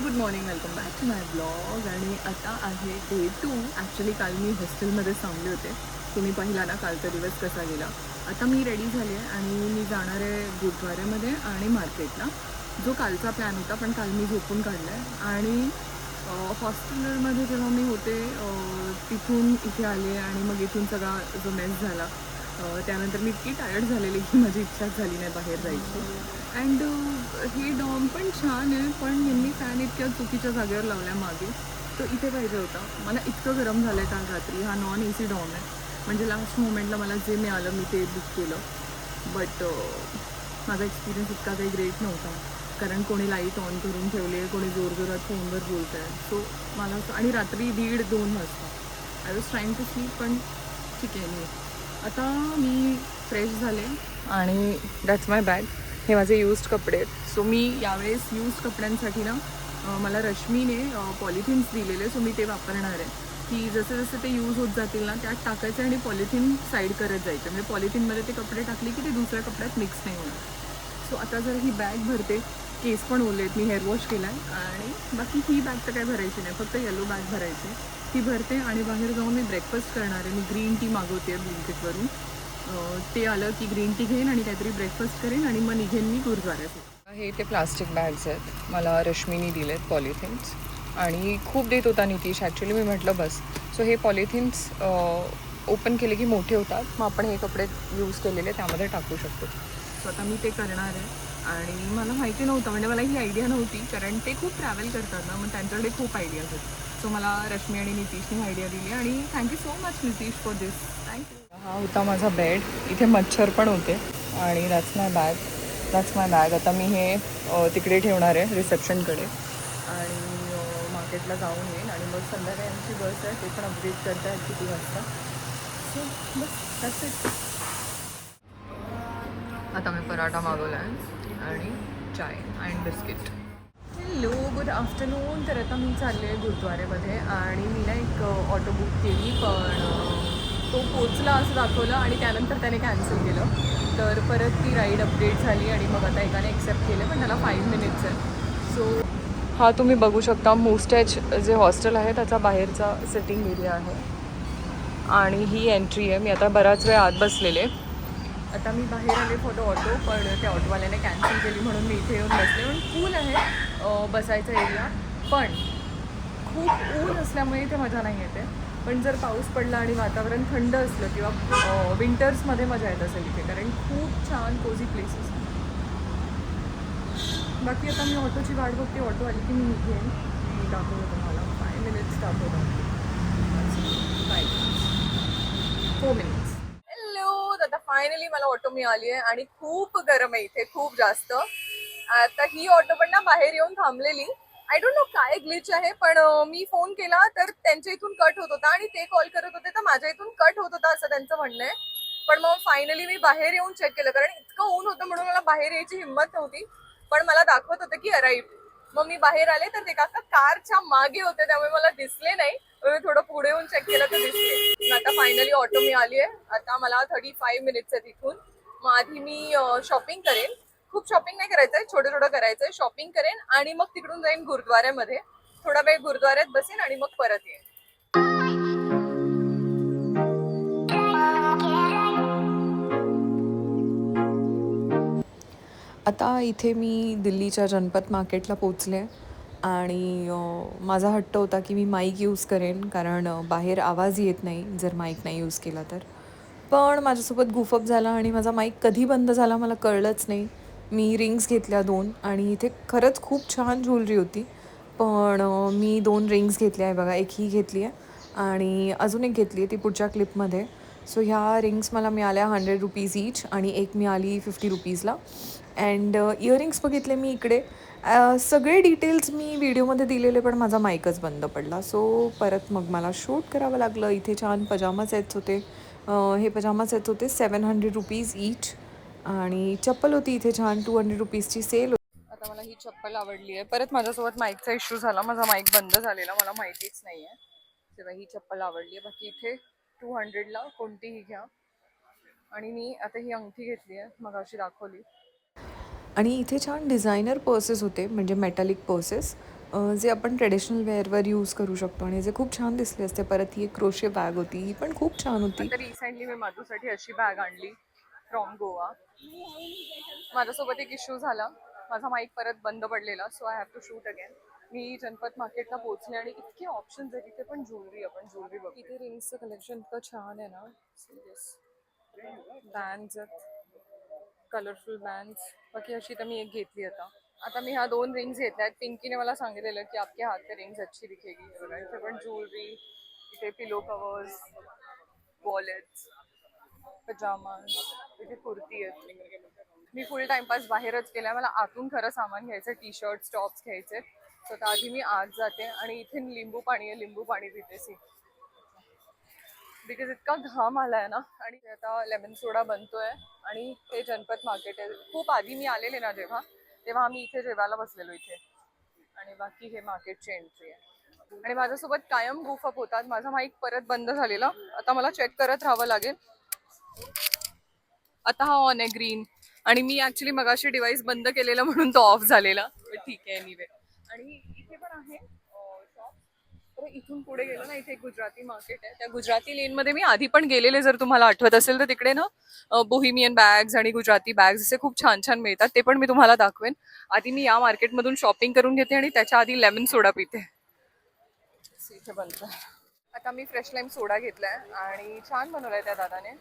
Good morning, welcome back to my blog. आणि आता आहे डे 2. ॲक्च्युली काल मी हॉस्टेलमध्ये थांबले होते. तुम्ही पाहिला ना कालचा दिवस कसा गेला. आता मी रेडी झाले आणि मी जाणार आहे गुरुद्वाऱ्यामध्ये आणि मार्केटला. जो कालचा प्लॅन होता, पण काल मी झोपून काढला आहे. आणि हॉस्टेलमध्ये जेव्हा मी होते तिथून इथे आले आणि मग इथून सगळा जो मेस झाला. त्यानंतर मी इतकी टायर्ड झालेली की माझी इच्छाच झाली नाही बाहेर जायची. अँड हे डॉम पण छान आहे, पण यांनी फॅन इतक्या चुकीच्या जागेवर लावल्या मागे. तो इथे पाहिजे होता. मला इतकं गरम झालं आहे काल रात्री. हा नॉन ए सी डॉम आहे. म्हणजे लास्ट मोमेंटला मला जे मिळालं मी ते बुक केलं. बट माझा एक्सपिरियन्स इतका काही ग्रेट नव्हता. कारण कोणी लाईट ऑन करून ठेवले, कोणी जोरजोरात फोनवर बोलत आहे. सो मला आणि रात्री 1:30-2 वाजता I was trying to sleep. पण ठीक आहे. मी आता मी फ्रेश झाले आणि दॅट्स माय बॅग. हे माझे यूज्ड कपडे आहेत. सो मी यावेळेस यूज्ड कपड्यांसाठी ना मला रश्मीने पॉलिथिन्स दिलेले. सो मी ते वापरणार आहे की जसे जसे ते यूज होत जातील ना त्यात टाकायचे आणि पॉलिथिन साईड करत जायचे. म्हणजे पॉलिथिनमध्ये ते कपडे टाकले की ते दुसऱ्या कपड्यात मिक्स नाही होणार. सो आता जर ही बॅग भरते. केस पण ओलेत, मी हेअर वॉश केला आहे. आणि बाकी ही बॅग तर काय भरायची नाही, फक्त येलो बॅग भरायची. ती भरते आणि बाहेर जाऊन मी ब्रेकफास्ट करणार आहे. मी ग्रीन टी मागवते आहे ब्लिंकिटवरून. ते आलं की ग्रीन टी घेईन आणि काहीतरी ब्रेकफास्ट करेन आणि मग निघेन मी गुरुद्वाऱ्यात. हे ते प्लास्टिक बॅग्स आहेत, मला रश्मीनी दिलेत पॉलिथिन्स. आणि खूप देत होता नितीश. ॲक्च्युली मी म्हटलं बस. सो हे पॉलिथिन्स ओपन केले की मोठे होतात. मग आपण हे कपडे यूज केलेले त्यामध्ये टाकू शकतो. सो आता मी ते करणार आहे. आणि मला माहिती नव्हतं, म्हणजे मला ही आयडिया नव्हती, कारण ते खूप ट्रॅव्हल करतात ना, मग त्यांच्याकडे खूप आयडियाज आहेत. सो मला रश्मी आणि नितीशने आयडिया दिली आणि thank you so much Nitish for this. Thank you. हा होता माझा बेड. इथे मच्छर पण होते. आणि दॅट्स माय बॅग. आता मी हे तिकडे ठेवणार आहे रिसेप्शनकडे. आणि मार्केटला जाऊन येईन आणि मग संध्याकाळी आमची बस आहे, ते पण अपडेट करता आहेत किती वाजता. सो बस दॅट्स इट. आता मी पराठा मागवला आहे आणि chai and biscuit. Hello, good afternoon. तर आता मी चालले आहे गुरुद्वारेमध्ये आणि मी ना एक ऑटो बुक केली, पण तो पोचला असं दाखवलं आणि त्यानंतर त्याने कॅन्सल केलं. तर परत ती राईड अपडेट झाली आणि मग आता एकाने एक्सेप्ट केलं, पण त्याला 5 मिनिट्स आहे. सो हा तुम्ही बघू शकता मोस्टॅच जे हॉस्टेल आहे त्याचा बाहेरचा सिटिंग एरिया आहे. आणि ही एंट्री आहे. मी आता बराच वेळ आत बसलेले. आता मी बाहेर आले फॉर द ऑटो, पण त्या ऑटोवाल्याने कॅन्सल केली म्हणून मी इथे येऊन बसले. पण कूल आहे बसायचा एरिया, पण खूप ऊन असल्यामुळे इथे मजा नाही येते. पण जर पाऊस पडला आणि वातावरण थंड असलं किंवा विंटर्समध्ये मजा येत असेल इथे, कारण खूप छान कोझी प्लेसेस. बाकी आता मी ऑटोची वाट बघते. ऑटो आली की मी निघेन. मी दाखवतो तुम्हाला 5 मिनिट्स दाखवतो. 4 मिनिट्स. हॅलो. आता फायनली मला ऑटो मिळाली आहे आणि खूप गरम आहे इथे, खूप जास्त. आता ही ऑटो पण ना बाहेर येऊन थांबलेली. आय डोंट नो काय ग्लिच आहे, पण मी फोन केला तर त्यांच्या इथून कट होत होता आणि ते कॉल करत होते तर माझ्या इथून कट होत होता असं त्यांचं म्हणणं आहे. पण मग फायनली मी बाहेर येऊन चेक केलं, कारण इतकं ऊन होतं म्हणून मला बाहेर यायची हिंमत नव्हती. पण मला दाखवत होतं की अराईव्ह. मग मी बाहेर आले तर ते काका कारच्या मागे होते, त्यामुळे मला दिसले नाही. मी थोडं पुढे येऊन चेक केलं तर दिसले. आता फायनली ऑटो मिळाली आहे. आता मला 35 मिनिट्स आहे तिथून. मग आधी मी शॉपिंग करेन. खूप शॉपिंग नाही करायचंय, छोटं छोटं करायचंय. शॉपिंग करेन आणि मग तिकडून जाईन गुरुद्वाऱ्यामध्ये. थोडा वेळ गुरुद्वाऱ्यात बसेन आणि मग परत येईन. आता इथे मी दिल्लीच्या जनपत मार्केटला पोचले आणि माझा हट्ट होता की मी माईक यूज करेन, कारण बाहेर आवाज येत नाही जर माईक नाही यूज केला तर. पण माझ्यासोबत गुफअप झाला आणि माझा माईक कधी बंद झाला मला कळलंच नाही. मी रिंग्स घेतल्या 2 आणि इथे खरंच खूप छान ज्वेलरी होती. पण मी 2 रिंग्स घेतल्या आहे बघा. एक ही घेतली आहे आणि अजून एक घेतली आहे ती पुढच्या क्लिपमध्ये. सो ह्या रिंग्स मला मिळाल्या ₹100 ईच आणि एक मिळाली ₹50ला. अँड इयरिंग्स बघितले मी इकडे. सगळे डिटेल्स मी व्हिडिओमध्ये दिलेले, पण माझा माईकच बंद पडला. सो परत मग मला शूट करावं लागलं. इथे छान पजामा सेट्स होते. हे पजामा सेट्स होते ₹700 ईच. आणि चप्पल होती इथे छान ₹200ची सेल होती. आता मला ही चप्पल आवडली आहे. परत माझ्यासोबत माईकचा इश्यू झाला, माझा माईक बंद झालेला, मला माहितीच नाही आहे. तेव्हा ही चप्पल आवडली आहे. बाकी इथे 200ला कोणतीही घ्या. आणि मी आता ही अंगठी घेतली आहे, मग अशी दाखवली. आणि इथे छान डिझायनर पर्सेस होते, म्हणजे मेटॅलिक पर्सेस. जे आपण ट्रेडिशनल वेअरवर यूज करू शकतो आणि जे खूप छान दिसले असते. परत ही एक क्रोशे बॅग होती, ही पण खूप छान होती. आता रिसेंटली मी मधूसाठी अशी बॅग आणली फ्रॉम गोवा. माझ्यासोबत एक इश्यू झाला, माझा माईक परत बंद पडलेला, so I have to shoot again. मी जनपत मार्केटला पोहोचले आणि इतके ऑप्शन्स आहेत तिथे, पण ज्वेलरी, आपण ज्वेलरी बघ, इथे रिंग्सचं कलेक्शन इतकं छान आहे ना. बँड्स आहेत, कलरफुल बँड्स. बाकी अशी तर मी एक घेतली आता मी ह्या 2 रिंग्स घेतल्या आहेत. पिंकीने मला सांगितलेलं की आपके हात पे रिंग्स अच्छी दिखेगी. बघा इथे पण ज्वेलरी, इथे पिलो कवर्स, वॉलेट्स, पजामाज, इथे कुर्ती आहेत. मी फुल टाइमपास बाहेरच केलाय. मला आतून खरं सामान घ्यायचं, टी शर्ट टॉप्स घ्यायचे. तर आधी मी आत जाते आणि इथे लिंबू पाणी आहे, लिंबू पाणी पिते सी, बिकॉज इतका घाम आलाय ना. आणि आता लेमन सोडा बनतोय. आणि हे जनपत मार्केट आहे. खूप आधी मी आलेले ना जेव्हा, तेव्हा आम्ही इथे जेवायला बसलेलो इथे. आणि बाकी हे मार्केटची एंट्री आहे. आणि माझ्यासोबत कायम गुफअप होतात. माझा माईक परत बंद झालेला, आता मला चेक करत राहावं लागेल. आता हा ऑन आहे ग्रीन. आणि मी ऍक्च्युली मगाशी डिव्हाइस बंद केलेला म्हणून तो ऑफ झालेला. ठीक आहे एनिवे. आणि इथे पण आहे शॉप. तर इथून पुढे गेलो ना, इथे एक गुजराती मार्केट आहे. त्या गुजराती लेन मध्ये मी आधी पण गेलेले, जर तुम्हाला आठवत असेल तर. तिकडे ना बोहिमियन बॅग्स आणि गुजराती बॅग्स असे खूप छान छान मिळतात. ते पण मी तुम्हाला दाखवेन. आधी मी या मार्केटमधून शॉपिंग करून घेते आणि त्याच्या आधी लेमन सोडा पिते. इथे बनतं. आता मी फ्रेश लाईम सोडा घेतलाय आणि छान बनवलाय त्या दादाने.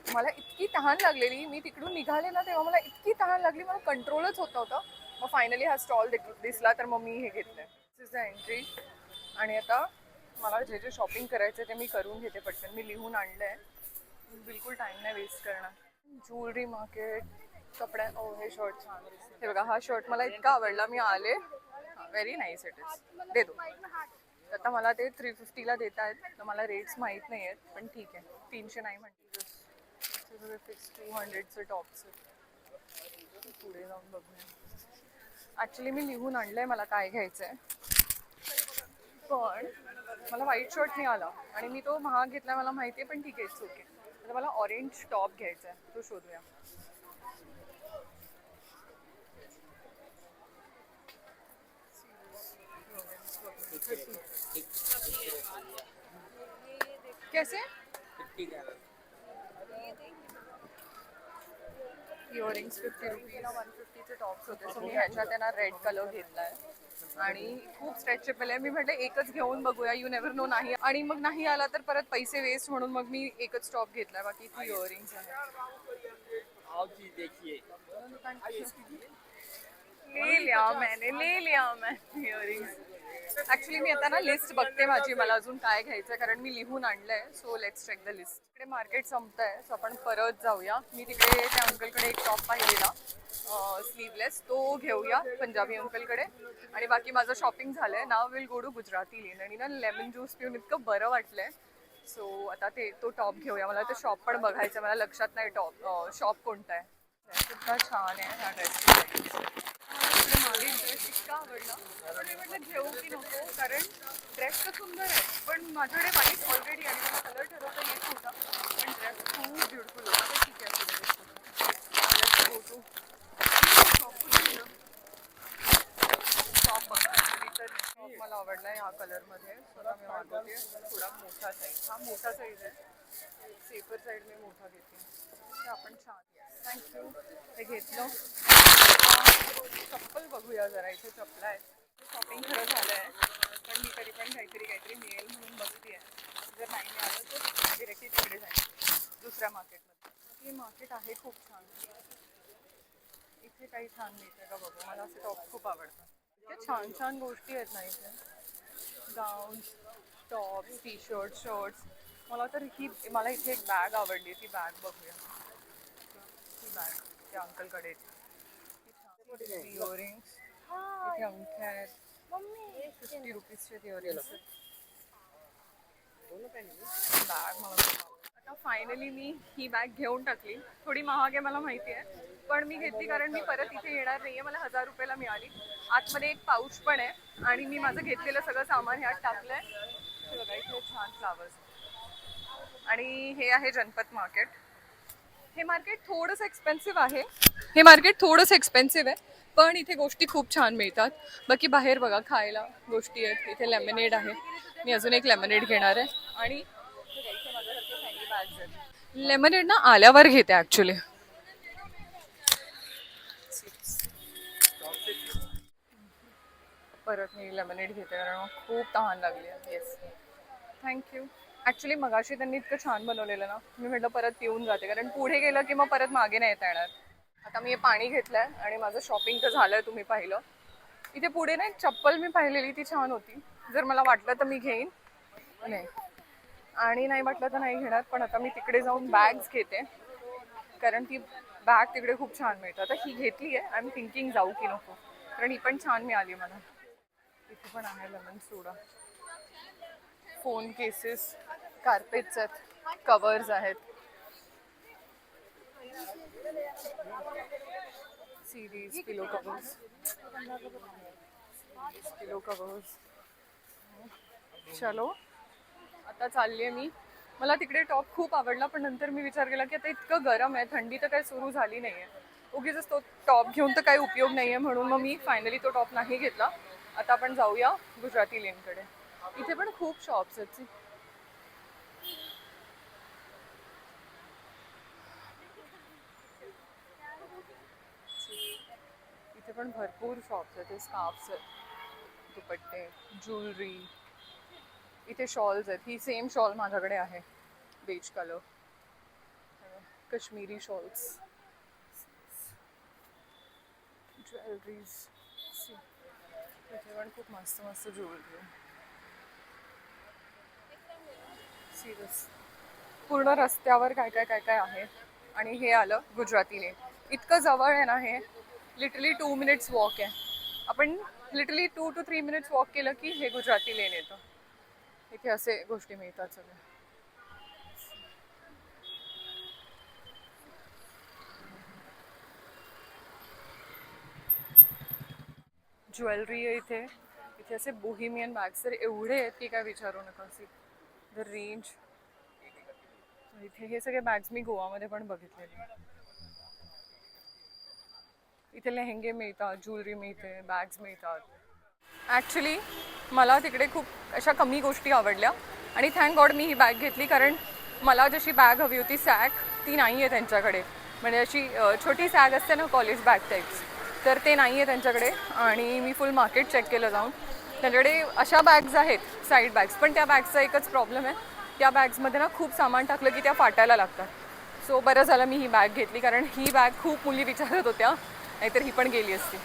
मला इतकी तहान लागलेली, मी तिकडून निघाले ना तेव्हा मला इतकी तहान लागली, मला कंट्रोलच होत नव्हतं. मग फायनली हा स्टॉल दिसला, तर मग मी हे घेतलंय. दिस इज द एंट्री. आणि आता मला जे जे शॉपिंग करायचं ते मी करून घेते पटकन. मी लिहून आणलंय, बिलकुल टाइम नाही वेस्ट करणार. Jewellery market, कपड्या. ओ हे शर्ट छान दिसते. हे बघा, हा शर्ट मला इतका आवडला, मी आले. Very nice it is. दे दो. आता मला ते 350ला देत आहेत, तर मला रेट्स माहीत नाही आहेत, पण ठीक आहे. 300 नाही म्हणते. फिक्स 200चं टॉप्स. पुढे जाऊन बघूया. ऍक्च्युली मी लिहून आणलंय मला काय घ्यायचंय, पण मला व्हाईट शर्ट नाही आला आणि मी तो महाग घेतला मला माहिती आहे, पण ठीक आहे, इट्स ओके. आता मला ऑरेंज टॉप घ्यायचा आहे, तो शोधूया. कैसे इयरिंग्स 50 रुपीज. 150चे टॉप्स होते, सो मी ह्याच्यात त्यांना रेड कलर घेतलाय. आणि खूप स्ट्रेचेबल आहे. मी म्हटलं एकच घेऊन बघूया, यू नेव्हर नो. नाही आणि मग नाही आला तर परत पैसे वेस्ट, म्हणून मग मी एकच टॉप घेतलाय. बाकी ती इयरिंग्स आहे. ले लिया मैं इयरिंग्स. ऍक्च्युली मी आता ना लिस्ट बघते माझी, मला अजून काय घ्यायचं, कारण मी लिहून आणलंय. So let's check the list. इकडे मार्केट संपतंय, सो आपण परत जाऊया. मी तिकडे त्या अंकलकडे एक टॉप पाहिलेला स्लीवलेस, तो घेऊया पंजाबी अंकलकडे. आणि बाकी माझं शॉपिंग झालंय. नाव विल गो टू गुजराती लेन. आणि ना लेमन ज्यूस पिऊन इतकं बरं वाटलंय. सो आता तो टॉप घेऊया. मला ते शॉप पण बघायचं, मला लक्षात नाही शॉप कोणता आहे. सुद्धा छान आहे ह्या ड्रेसची. मागे ड्रेस इतका आवडला, पण मी म्हटलं घेऊ की नको, कारण ड्रेस तर सुंदर आहे, पण माझ्याकडे वाईट ऑलरेडी आणि मला कलर ठरवता येत नव्हता. पण ड्रेस खूप ब्युटिफुल होता. ठीक आहे, टॉप बघते तर टॉप मला आवडला ह्या कलरमध्ये. स्वतः मी मागवते. थोडा मोठा साईज, हा मोठा साईज आहे. सेफर साईड मी मोठा घेते. ते आपण छान. थँक्यू. ते घेतलं. चप्पल बघूया जरा, इथे चप्पल आहेत. शॉपिंग खरं झालं आहे, पण मी तरी पण काहीतरी मिळेल म्हणून बघते आहे. जर नाही मिळालं तर डिरेक्टली तिकडे जाईल दुसऱ्या मार्केटमध्ये. हे मार्केट आहे खूप छान. इथे काही छान मिळतं का बघू. मला असे टॉप खूप आवडतात. इतक्या छान छान गोष्टी आहेत ना इथे. Gowns, tops, T shirt, shirts. मला इथे एक बॅग आवडली, ती बॅग बघूया. ती बॅग त्या अंकलकडे. इयरिंग्स, इथे अंगठ्या आहेत. 50 रुपीजचे इयरिंग्स. बॅग मला आता फायनली मी ही बॅग घेऊन टाकली. थोडी महाग आहे मला माहिती आहे, पण मी घेतली कारण मी परत इथे येणार नाहीये. मला 1000 रुपयाला मिळाली. आतमध्ये एक पाऊच पण आहे आणि मी माझं घेतलेलं सगळं सामान ह्यात टाकलंय. बघा इथे छान फ्लावर्स. आणि हे आहे जनपत मार्केट. हे मार्केट थोडंसं एक्सपेन्सिव्ह आहे. पण इथे गोष्टी खूप छान मिळतात. बाकी बाहेर बघा खायला गोष्टी आहेत. इथे लेमनेड आहे, मी अजून एक लेमनेड घेणार आहे. आणि लेमनेड ना आल्यावर घेते ॲक्च्युली. परत मी लेमनेड घेते कारण मग खूप तहान लागली आहे. Yes, thank you. ॲक्च्युली मगाशी त्यांनी इतकं छान बनवलेलं ना, मी म्हटलं परत पिऊन जाते कारण पुढे गेलं की मग परत मागे नाही येता येणार. आता मी हे पाणी घेतलंय आणि माझं शॉपिंग तर झालंय, तुम्ही पाहिलं. इथे पुढे ना एक चप्पल मी पाहिलेली, ती छान होती. जर मला वाटलं तर मी घेईन, नाही आणि नाही वाटलं तर नाही घेणार. पण आता मी तिकडे जाऊन बॅग्स घेते कारण ती बॅग तिकडे खूप छान मिळतं. आता ही घेतली आहे, आय एम थिंकिंग जाऊ की नको, कारण ही पण छान मिळाली मला. इथे पण आहे लेमन सोडा, फोन केसेस, कार्पेट्स आहेत, कवर्स आहेत, सीरीज, पिलो कवर्स, पिलो कवर्स. चलो आता चालली आहे मी. मला तिकडे टॉप खूप आवडला, पण नंतर मी विचार केला की आता इतकं गरम आहे, थंडी तर काही सुरू झाली नाही आहे, उगीच तो टॉप घेऊन तर काही उपयोग नाही आहे. म्हणून मग मी फायनली तो टॉप नाही घेतला. आता आपण जाऊया गुजराती लेनकडे. इथे पण खूप शॉप्स आहेत. इथे पण भरपूर शॉप्स आहेत. स्कार्फ्स आहेत, दुपट्टे, ज्वेलरी. इथे शॉल्स आहेत. ही सेम शॉल माझ्याकडे आहे, beige colour, Kashmiri shawls, jewelleries. इथे पण खूप मस्त मस्त ज्वेलरी आहे. सिरियस पूर्ण रस्त्यावर काय काय काय काय आहे. आणि हे आलं गुजराती लेन. इतकं जवळ आहे ना हे, लिटरली 2 मिनिट्स वॉक आहे. आपण लिटरली 2 to 3 मिनिट्स वॉक केलं की हे गुजराती लेन येतं. इथे असे गोष्टी मिळतात सगळ्या. ज्वेलरी आहे इथे. इथे असे बोहिमियन बॅग्स तर एवढे आहेत की काय विचारू नका. The range. इथे हे सगळे बॅग्स मी गोवामध्ये पण बघितलेले. इथे लेहेंगे मिळतात, ज्वेलरी मिळते, बॅग्स मिळतात. ॲक्च्युली मला तिकडे खूप अशा कमी गोष्टी आवडल्या आणि थँक गॉड मी ही बॅग घेतली, कारण मला जशी बॅग हवी होती सॅक, ती नाही आहे त्यांच्याकडे. म्हणजे अशी छोटी सॅग असते ना कॉलेज बॅग टाईप्स, तर ते नाही आहे त्यांच्याकडे. आणि मी फुल मार्केट चेक केलं जाऊन, त्यांच्याकडे अशा बॅग्स आहेत साईड बॅग्स, पण त्या बॅगचा एकच प्रॉब्लेम आहे, त्या बॅग्समध्ये ना खूप सामान टाकलं की त्या फाटायला लागतात. सो बरं झालं मी ही बॅग घेतली, कारण ही बॅग खूप मुली विचारत होत्या, नाहीतर ही पण गेली असती.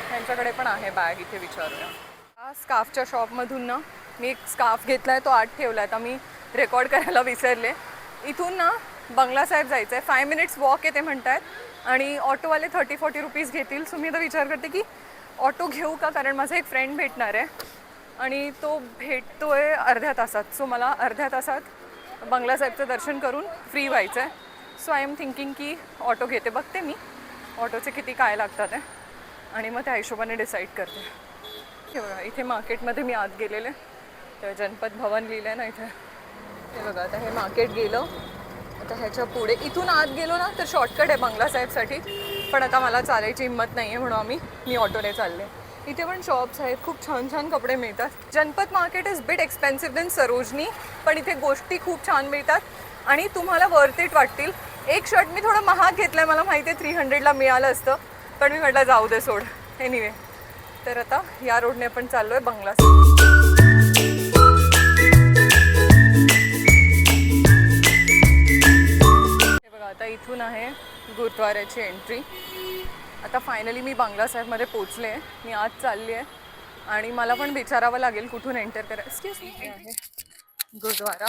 त्यांच्याकडे पण आहे बॅग, इथे विचारूया. स्कार्फच्या शॉपमधून ना मी एक स्कार्फ घेतला आहे, तो आत ठेवला आहे. आता मी रेकॉर्ड करायला विसरले. इथून ना बंगला साहेब जायचं आहे, 5 मिनिट्स वॉक आहे ते म्हणत आहेत, आणि ऑटोवाले 30-40 रुपीज घेतील. सो मी आता विचार करते की ऑटो घेऊ का, कारण माझा एक फ्रेंड भेटणार आहे आणि तो भेटतो आहे अर्ध्या तासात. सो मला अर्ध्या तासात बंगला साहेबचं दर्शन करून फ्री व्हायचं आहे. सो आय एम थिंकिंग की ऑटो घेते. बघते मी ऑटोचे किती काय लागतात आहे आणि मग त्या हिशोबाने डिसाईड करते. हे बघा इथे मार्केटमध्ये मी आत गेलेले, तर जनपद भवन लिहिलं आहे ना इथे. हे बघा आता हे मार्केट गेलं. आता ह्याच्या पुढे इथून आत गेलो ना तर शॉर्टकट आहे बंगला साहेबसाठी, पण आता मला चालायची हिंमत नाही आहे म्हणून मी ऑटोने चालले. इथे पण शॉप्स आहेत, खूप छान छान कपडे मिळतात. Janpath market is bit expensive then Sarojini, पण इथे गोष्टी खूप छान मिळतात आणि तुम्हाला वर्थ इट वाटतील. एक शर्ट मी थोडं महाग घेतलं आहे, मला माहिती आहे 300ला मिळालं असतं, पण मी म्हटलं जाऊ दे सोड. एनिवे, तर आता या रोडने आपण चाललो आहे बंगला. हे बघा आता इथून आहे गुरुद्वाऱ्याची एंट्री. आता फायनली मी बंगला साहेबमध्ये पोचले आहे. मी आज चालली आहे आणि मला पण विचारावं लागेल कुठून एंटर करायचं. एक्सक्यूज मी, हे आहे गुरुद्वारा.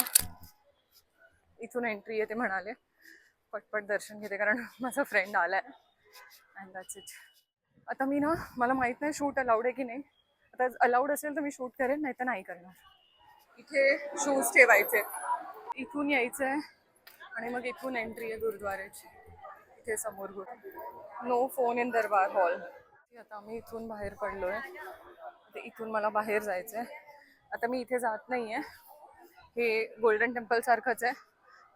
इथून एंट्री आहे ते म्हणाले. पटपट दर्शन घेते कारण माझा फ्रेंड आला आहे. And that's it. आता मी ना, मला माहीत नाही शूट अलाउड आहे की नाही. आता अलाउड असेल तर मी शूट करेन, नाही तर नाही करणार. इथे शूज ठेवायचे, इथून यायचं आहे आणि मग इथून एंट्री आहे गुरुद्वाऱ्याची. इथे समोर no phone in darbar hall. आता आम्ही इथून बाहेर पडलो आहे. इथून मला बाहेर जायचं आहे. आता मी इथे जात नाही आहे, हे गोल्डन टेम्पल सारखंच आहे,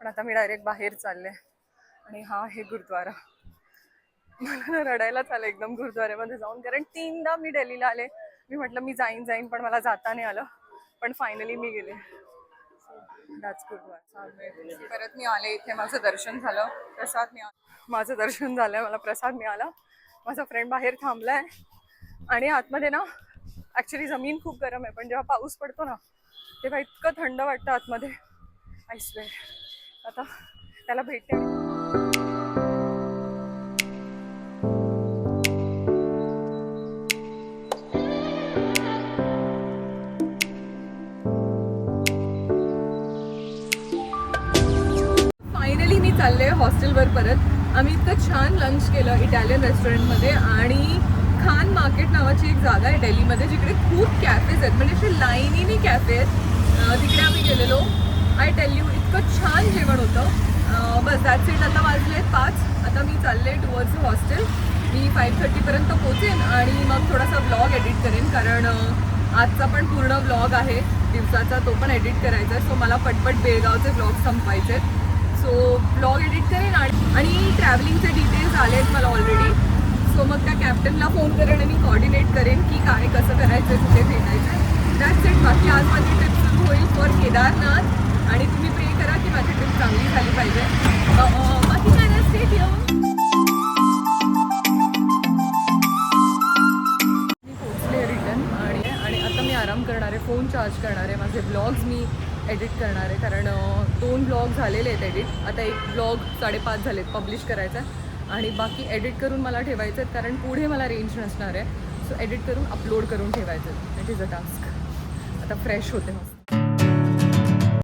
पण आता मी डायरेक्ट बाहेर चालले. आणि हा आहे गुरुद्वारा. मला ना रडायलाच आलं एकदम गुरुद्वाऱ्यामध्ये जाऊन, कारण 3दा मी दिल्लीला आले. मी म्हटलं मी जाईन पण मला जाता नाही आलं, पण फायनली मी गेले. दॅट्स गुरुद्वारा. परत मी आले इथे, माझं दर्शन झालं, माझं दर्शन झालं, मला प्रसाद मिळाला. माझा फ्रेंड बाहेर थांबलाय आणि आतमध्ये ना ॲक्च्युली जमीन खूप गरम आहे, पण जेव्हा पाऊस पडतो ना तेव्हा इतकं थंड वाटतं आतमध्ये. आय स्वेअर आता त्याला भेटते. फायनली मी चालले हॉस्टेलवर परत. आम्ही इतकं छान लंच केलं इटालियन रेस्टॉरंटमध्ये, आणि खान मार्केट नावाची एक जागा आहे दिल्लीमध्ये जिकडे खूप कॅफेज आहेत, म्हणजे असे लाईनीने कॅफे आहेत. तिकडे आम्ही गेलेलो. आय टेल यू इतकं छान जेवण होतं. बस दॅट्स इट. आता वाजले 5. आता मी चालले टुवर्ड्स हॉस्टेल. मी 5:30पर्यंत पोचेन आणि मग थोडासा ब्लॉग एडिट करेन, कारण आजचा पण पूर्ण ब्लॉग आहे दिवसाचा, तो पण एडिट करायचा आहे. सो मला पटपट बेळगावचे ब्लॉग संपायचे आहेत. सो ब्लॉग एडिट करेन आणि ट्रॅव्हलिंगचे डिटेल्स आले आहेत मला ऑलरेडी. सो मग त्या कॅप्टनला फोन करेन आणि कॉर्डिनेट करेन की काय कसं करायचं आहे, कुठे भेटायचं. That's it. बाकी आज माझी ट्रिप सुरू होईल फॉर केदारनाथ, आणि तुम्ही प्रे करा की माझी ट्रिप चांगली झाली पाहिजे. बाकी काय नाही, स्टे हिअर. मी पोचले रिटर्न आणि आता मी आराम करणार आहे, फोन चार्ज करणार आहे, माझे ब्लॉग्स मी एडिट करणार आहे, कारण 2 ब्लॉग झालेले आहेत एडिट. आता एक ब्लॉग 5:30 झालेत पब्लिश करायचा आहे, आणि बाकी एडिट करून मला ठेवायचं आहेत, कारण पुढे मला रेंज नसणार आहे. सो एडिट करून अपलोड करून ठेवायचं. It is a task. आता फ्रेश होते मस्त.